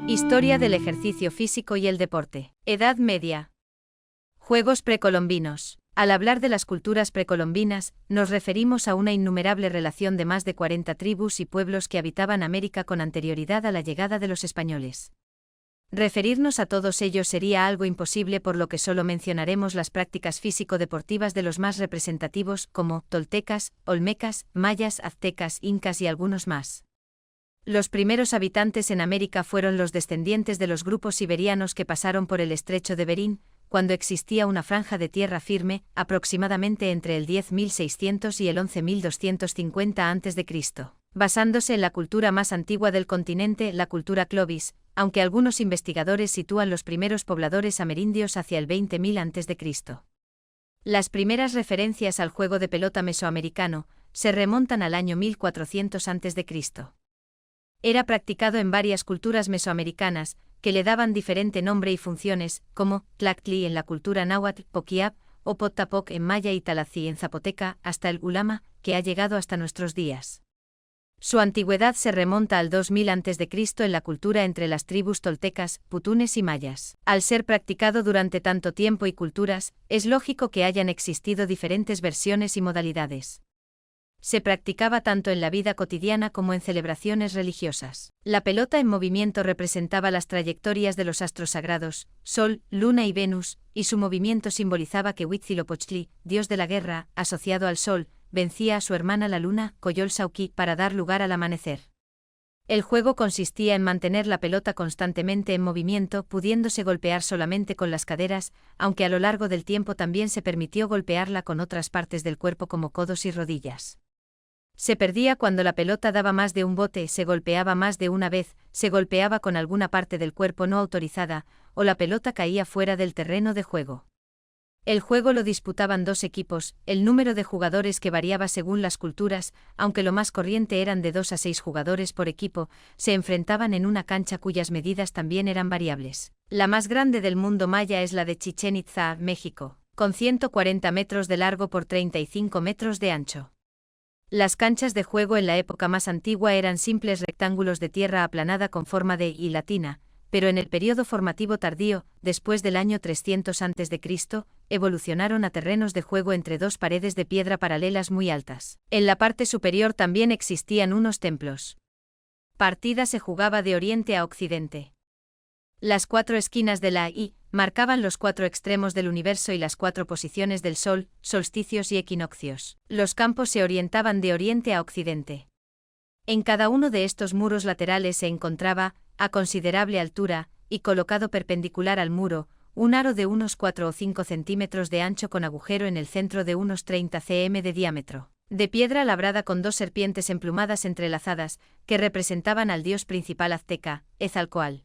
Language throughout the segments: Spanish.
Historia del ejercicio físico y el deporte. Edad Media. Juegos precolombinos. Al hablar de las culturas precolombinas, nos referimos a una innumerable relación de más de 40 tribus y pueblos que habitaban América con anterioridad a la llegada de los españoles. Referirnos a todos ellos sería algo imposible, por lo que solo mencionaremos las prácticas físico-deportivas de los más representativos, como toltecas, olmecas, mayas, aztecas, incas y algunos más. Los primeros habitantes en América fueron los descendientes de los grupos siberianos que pasaron por el estrecho de Berín, cuando existía una franja de tierra firme, aproximadamente entre el 10.600 y el 11.250 a.C., basándose en la cultura más antigua del continente, la cultura Clovis, aunque algunos investigadores sitúan los primeros pobladores amerindios hacia el 20.000 a.C. Las primeras referencias al juego de pelota mesoamericano se remontan al año 1400 a.C. Era practicado en varias culturas mesoamericanas, que le daban diferente nombre y funciones, como Tlactli en la cultura náhuatl, Poquiab, o Potapoc en maya y Talací en zapoteca, hasta el ulama, que ha llegado hasta nuestros días. Su antigüedad se remonta al 2000 a.C. en la cultura entre las tribus toltecas, putunes y mayas. Al ser practicado durante tanto tiempo y culturas, es lógico que hayan existido diferentes versiones y modalidades. Se practicaba tanto en la vida cotidiana como en celebraciones religiosas. La pelota en movimiento representaba las trayectorias de los astros sagrados, Sol, Luna y Venus, y su movimiento simbolizaba que Huitzilopochtli, dios de la guerra, asociado al Sol, vencía a su hermana la Luna, Coyolxauhqui, para dar lugar al amanecer. El juego consistía en mantener la pelota constantemente en movimiento, pudiéndose golpear solamente con las caderas, aunque a lo largo del tiempo también se permitió golpearla con otras partes del cuerpo como codos y rodillas. Se perdía cuando la pelota daba más de un bote, se golpeaba más de una vez, se golpeaba con alguna parte del cuerpo no autorizada, o la pelota caía fuera del terreno de juego. El juego lo disputaban dos equipos, el número de jugadores que variaba según las culturas, aunque lo más corriente eran de 2 a 6 jugadores por equipo, se enfrentaban en una cancha cuyas medidas también eran variables. La más grande del mundo maya es la de Chichén Itzá, México, con 140 metros de largo por 35 metros de ancho. Las canchas de juego en la época más antigua eran simples rectángulos de tierra aplanada con forma de I latina, pero en el período formativo tardío, después del año 300 a.C., evolucionaron a terrenos de juego entre dos paredes de piedra paralelas muy altas. En la parte superior también existían unos templos. Partida se jugaba de oriente a occidente. Las 4 esquinas de la I marcaban los 4 extremos del universo y las 4 posiciones del Sol, solsticios y equinoccios. Los campos se orientaban de oriente a occidente. En cada uno de estos muros laterales se encontraba, a considerable altura, y colocado perpendicular al muro, un aro de unos 4 o 5 centímetros de ancho con agujero en el centro de unos 30 cm de diámetro, de piedra labrada con 2 serpientes emplumadas entrelazadas, que representaban al dios principal azteca, Ezalcoatl.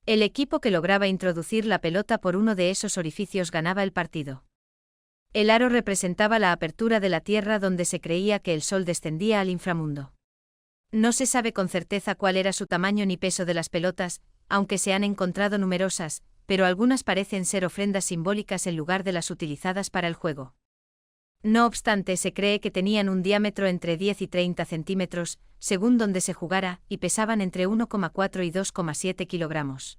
El equipo que lograba introducir la pelota por uno de esos orificios ganaba el partido. El aro representaba la apertura de la tierra donde se creía que el sol descendía al inframundo. No se sabe con certeza cuál era su tamaño ni peso de las pelotas, aunque se han encontrado numerosas, pero algunas parecen ser ofrendas simbólicas en lugar de las utilizadas para el juego. No obstante, se cree que tenían un diámetro entre 10 y 30 centímetros, según donde se jugara, y pesaban entre 1,4 y 2,7 kilogramos.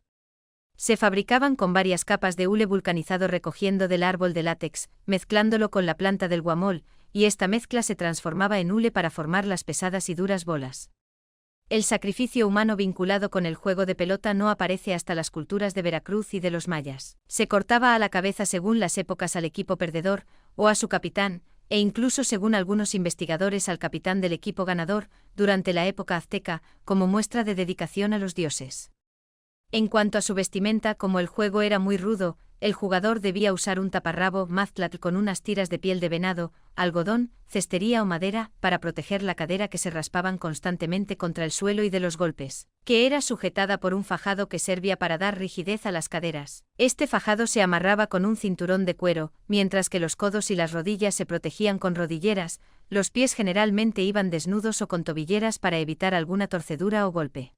Se fabricaban con varias capas de hule vulcanizado recogiendo del árbol de látex, mezclándolo con la planta del guamol, y esta mezcla se transformaba en hule para formar las pesadas y duras bolas. El sacrificio humano vinculado con el juego de pelota no aparece hasta las culturas de Veracruz y de los mayas. Se cortaba a la cabeza según las épocas al equipo perdedor, o a su capitán, e incluso según algunos investigadores al capitán del equipo ganador, durante la época azteca, como muestra de dedicación a los dioses. En cuanto a su vestimenta, como el juego era muy rudo, el jugador debía usar un taparrabo maztlatl con unas tiras de piel de venado, algodón, cestería o madera, para proteger la cadera que se raspaban constantemente contra el suelo y de los golpes, que era sujetada por un fajado que servía para dar rigidez a las caderas. Este fajado se amarraba con un cinturón de cuero, mientras que los codos y las rodillas se protegían con rodilleras, los pies generalmente iban desnudos o con tobilleras para evitar alguna torcedura o golpe.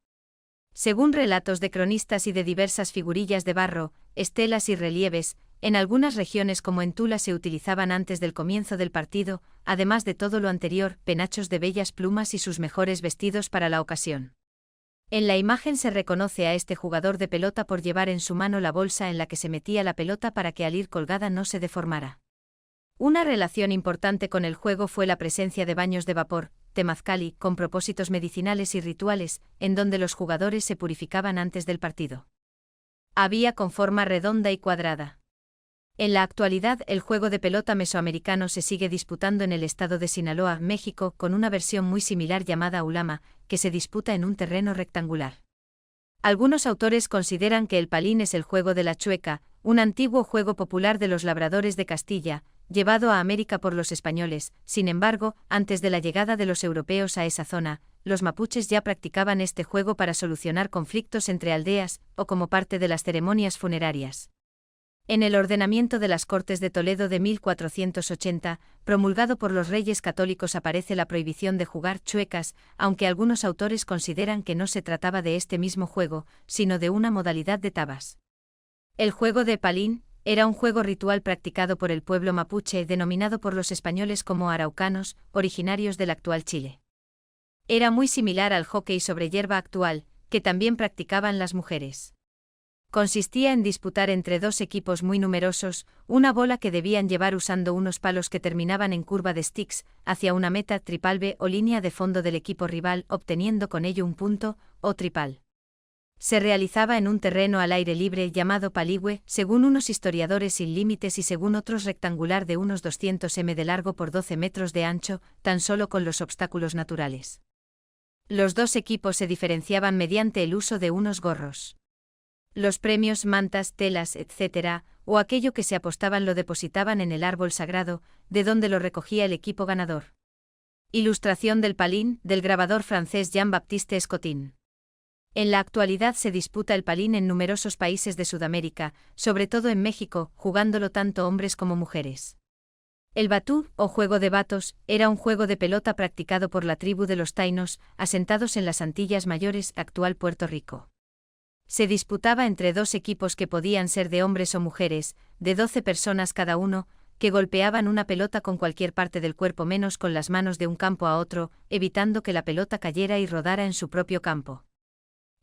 Según relatos de cronistas y de diversas figurillas de barro, estelas y relieves, en algunas regiones como en Tula se utilizaban antes del comienzo del partido, además de todo lo anterior, penachos de bellas plumas y sus mejores vestidos para la ocasión. En la imagen se reconoce a este jugador de pelota por llevar en su mano la bolsa en la que se metía la pelota para que al ir colgada no se deformara. Una relación importante con el juego fue la presencia de baños de vapor, temazcali, con propósitos medicinales y rituales, en donde los jugadores se purificaban antes del partido. Había con forma redonda y cuadrada. En la actualidad, el juego de pelota mesoamericano se sigue disputando en el estado de Sinaloa, México, con una versión muy similar llamada ulama, que se disputa en un terreno rectangular. Algunos autores consideran que el palín es el juego de la chueca, un antiguo juego popular de los labradores de Castilla, llevado a América por los españoles. Sin embargo, antes de la llegada de los europeos a esa zona, los mapuches ya practicaban este juego para solucionar conflictos entre aldeas, o como parte de las ceremonias funerarias. En el ordenamiento de las Cortes de Toledo de 1480, promulgado por los reyes católicos, aparece la prohibición de jugar chuecas, aunque algunos autores consideran que no se trataba de este mismo juego, sino de una modalidad de tabas. El juego de palín era un juego ritual practicado por el pueblo mapuche, denominado por los españoles como araucanos, originarios del actual Chile. Era muy similar al hockey sobre hierba actual, que también practicaban las mujeres. Consistía en disputar entre dos equipos muy numerosos, una bola que debían llevar usando unos palos que terminaban en curva de sticks, hacia una meta tripalbe o línea de fondo del equipo rival, obteniendo con ello un punto, o tripal. Se realizaba en un terreno al aire libre llamado paligüe, según unos historiadores sin límites y según otros rectangular de unos 200 m de largo por 12 metros de ancho, tan solo con los obstáculos naturales. Los dos equipos se diferenciaban mediante el uso de unos gorros. Los premios, mantas, telas, etc., o aquello que se apostaban lo depositaban en el árbol sagrado, de donde lo recogía el equipo ganador. Ilustración del palín, del grabador francés Jean-Baptiste Escotin. En la actualidad se disputa el palín en numerosos países de Sudamérica, sobre todo en México, jugándolo tanto hombres como mujeres. El batú, o juego de batos, era un juego de pelota practicado por la tribu de los Tainos, asentados en las Antillas Mayores, actual Puerto Rico. Se disputaba entre dos equipos que podían ser de hombres o mujeres, de 12 personas cada uno, que golpeaban una pelota con cualquier parte del cuerpo menos con las manos de un campo a otro, evitando que la pelota cayera y rodara en su propio campo.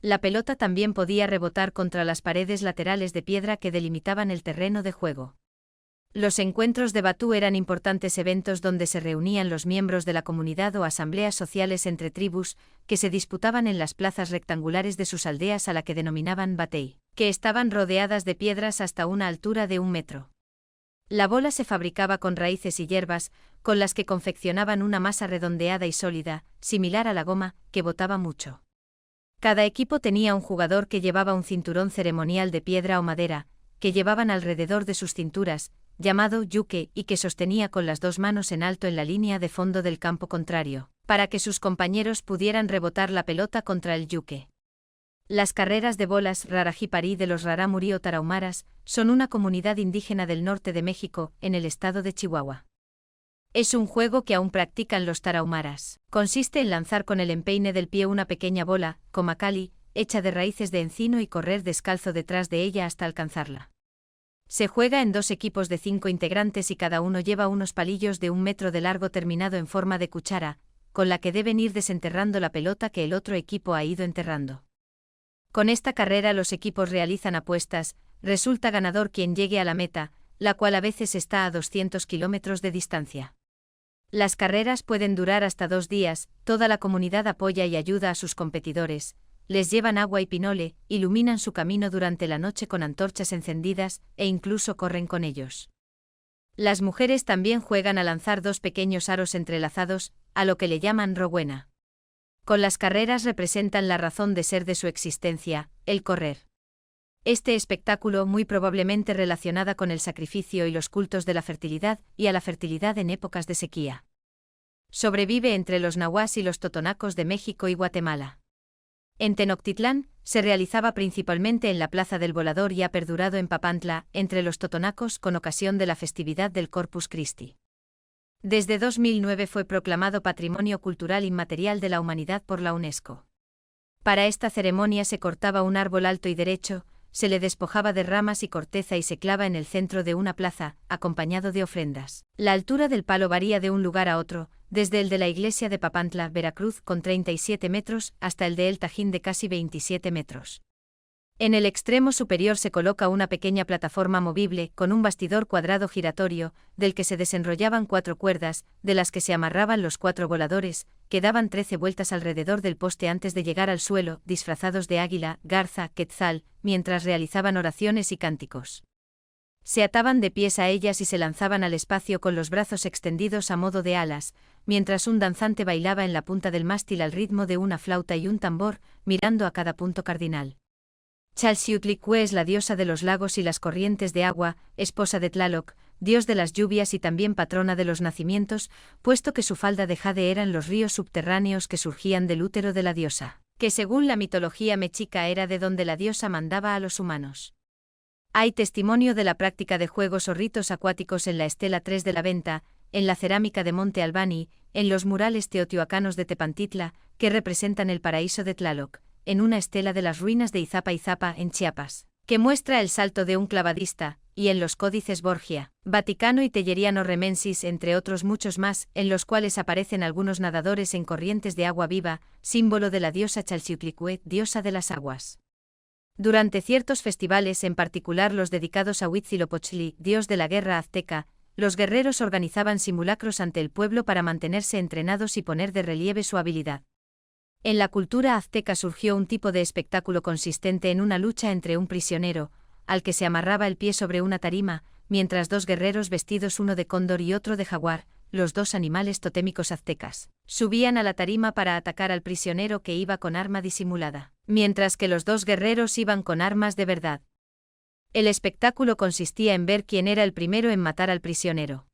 La pelota también podía rebotar contra las paredes laterales de piedra que delimitaban el terreno de juego. Los encuentros de batú eran importantes eventos donde se reunían los miembros de la comunidad o asambleas sociales entre tribus, que se disputaban en las plazas rectangulares de sus aldeas a la que denominaban batey, que estaban rodeadas de piedras hasta una altura de 1 metro. La bola se fabricaba con raíces y hierbas, con las que confeccionaban una masa redondeada y sólida, similar a la goma, que botaba mucho. Cada equipo tenía un jugador que llevaba un cinturón ceremonial de piedra o madera, que llevaban alrededor de sus cinturas, llamado yuque, y que sostenía con las dos manos en alto en la línea de fondo del campo contrario, para que sus compañeros pudieran rebotar la pelota contra el yuque. Las carreras de bolas Rarajiparí de los Rarámuri o Tarahumaras son una comunidad indígena del norte de México, en el estado de Chihuahua. Es un juego que aún practican los tarahumaras. Consiste en lanzar con el empeine del pie una pequeña bola, comacali, hecha de raíces de encino y correr descalzo detrás de ella hasta alcanzarla. Se juega en dos equipos de 5 integrantes y cada uno lleva unos palillos de 1 metro de largo terminado en forma de cuchara, con la que deben ir desenterrando la pelota que el otro equipo ha ido enterrando. Con esta carrera los equipos realizan apuestas, resulta ganador quien llegue a la meta, la cual a veces está a 200 kilómetros de distancia. Las carreras pueden durar hasta 2 días, toda la comunidad apoya y ayuda a sus competidores, les llevan agua y pinole, iluminan su camino durante la noche con antorchas encendidas, e incluso corren con ellos. Las mujeres también juegan a lanzar 2 pequeños aros entrelazados, a lo que le llaman rogüena. Con las carreras representan la razón de ser de su existencia, el correr. Este espectáculo muy probablemente relacionada con el sacrificio y los cultos de la fertilidad, y a la fertilidad en épocas de sequía. Sobrevive entre los nahuas y los totonacos de México y Guatemala. En Tenochtitlán, se realizaba principalmente en la Plaza del Volador y ha perdurado en Papantla, entre los totonacos con ocasión de la festividad del Corpus Christi. Desde 2009 fue proclamado Patrimonio Cultural Inmaterial de la Humanidad por la UNESCO. Para esta ceremonia se cortaba un árbol alto y derecho, se le despojaba de ramas y corteza y se clava en el centro de una plaza, acompañado de ofrendas. La altura del palo varía de un lugar a otro, desde el de la iglesia de Papantla, Veracruz, con 37 metros, hasta el de El Tajín de casi 27 metros. En el extremo superior se coloca una pequeña plataforma movible, con un bastidor cuadrado giratorio, del que se desenrollaban 4 cuerdas, de las que se amarraban los 4 voladores, que daban 13 vueltas alrededor del poste antes de llegar al suelo, disfrazados de águila, garza, quetzal, mientras realizaban oraciones y cánticos. Se ataban de pies a ellas y se lanzaban al espacio con los brazos extendidos a modo de alas, mientras un danzante bailaba en la punta del mástil al ritmo de una flauta y un tambor, mirando a cada punto cardinal. Chalchiuhtlicue es la diosa de los lagos y las corrientes de agua, esposa de Tlaloc, dios de las lluvias y también patrona de los nacimientos, puesto que su falda de jade eran los ríos subterráneos que surgían del útero de la diosa, que según la mitología mexica era de donde la diosa mandaba a los humanos. Hay testimonio de la práctica de juegos o ritos acuáticos en la estela 3 de la Venta, en la cerámica de Monte Albani, en los murales teotihuacanos de Tepantitla, que representan el paraíso de Tlaloc, en una estela de las ruinas de Izapa, en Chiapas, que muestra el salto de un clavadista, y en los códices Borgia, Vaticano y Telleriano Remensis, entre otros muchos más, en los cuales aparecen algunos nadadores en corrientes de agua viva, símbolo de la diosa Chalchiuhtlicue, diosa de las aguas. Durante ciertos festivales, en particular los dedicados a Huitzilopochtli, dios de la guerra azteca, los guerreros organizaban simulacros ante el pueblo para mantenerse entrenados y poner de relieve su habilidad. En la cultura azteca surgió un tipo de espectáculo consistente en una lucha entre un prisionero, al que se amarraba el pie sobre una tarima, mientras 2 guerreros vestidos uno de cóndor y otro de jaguar, los 2 animales totémicos aztecas, subían a la tarima para atacar al prisionero que iba con arma disimulada, mientras que los 2 guerreros iban con armas de verdad. El espectáculo consistía en ver quién era el primero en matar al prisionero.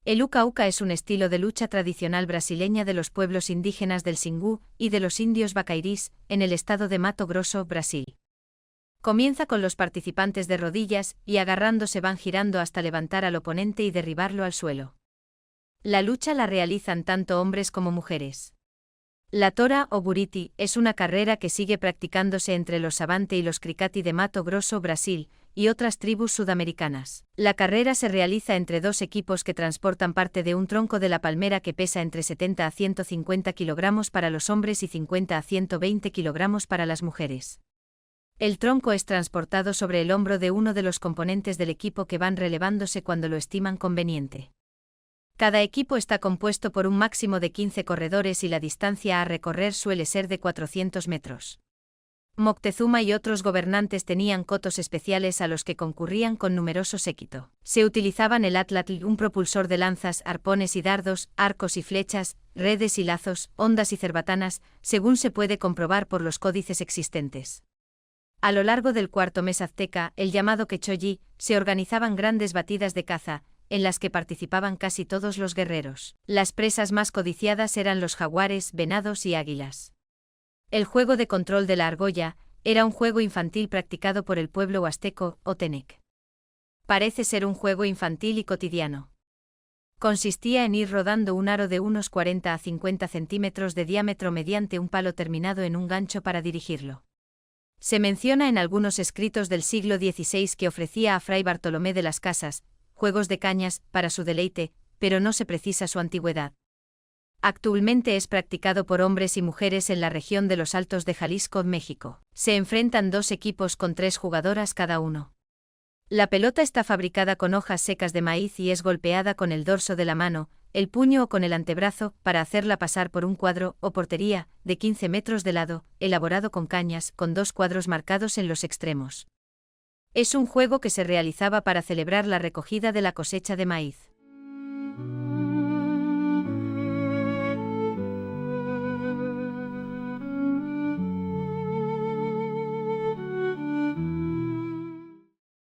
El uca-uca es un estilo de lucha tradicional brasileña de los pueblos indígenas del Xingu y de los indios bacairís, en el estado de Mato Grosso, Brasil. Comienza con los participantes de rodillas y agarrándose van girando hasta levantar al oponente y derribarlo al suelo. La lucha la realizan tanto hombres como mujeres. La tora o buriti es una carrera que sigue practicándose entre los Savante y los Cricati de Mato Grosso, Brasil, y otras tribus sudamericanas. La carrera se realiza entre 2 equipos que transportan parte de un tronco de la palmera que pesa entre 70 a 150 kilogramos para los hombres y 50 a 120 kilogramos para las mujeres. El tronco es transportado sobre el hombro de uno de los componentes del equipo que van relevándose cuando lo estiman conveniente. Cada equipo está compuesto por un máximo de 15 corredores y la distancia a recorrer suele ser de 400 metros. Moctezuma y otros gobernantes tenían cotos especiales a los que concurrían con numeroso séquito. Se utilizaban el atlatl, un propulsor de lanzas, arpones y dardos, arcos y flechas, redes y lazos, ondas y cerbatanas, según se puede comprobar por los códices existentes. A lo largo del cuarto mes azteca, el llamado Quechoyi, se organizaban grandes batidas de caza, en las que participaban casi todos los guerreros. Las presas más codiciadas eran los jaguares, venados y águilas. El juego de control de la argolla era un juego infantil practicado por el pueblo huasteco, Otenec. Parece ser un juego infantil y cotidiano. Consistía en ir rodando un aro de unos 40 a 50 centímetros de diámetro mediante un palo terminado en un gancho para dirigirlo. Se menciona en algunos escritos del siglo XVI que ofrecía a Fray Bartolomé de las Casas juegos de cañas para su deleite, pero no se precisa su antigüedad. Actualmente es practicado por hombres y mujeres en la región de los Altos de Jalisco, México. Se enfrentan 2 equipos con 3 jugadoras cada uno. La pelota está fabricada con hojas secas de maíz y es golpeada con el dorso de la mano, el puño o con el antebrazo, para hacerla pasar por un cuadro o portería de 15 metros de lado, elaborado con cañas, con 2 cuadros marcados en los extremos. Es un juego que se realizaba para celebrar la recogida de la cosecha de maíz.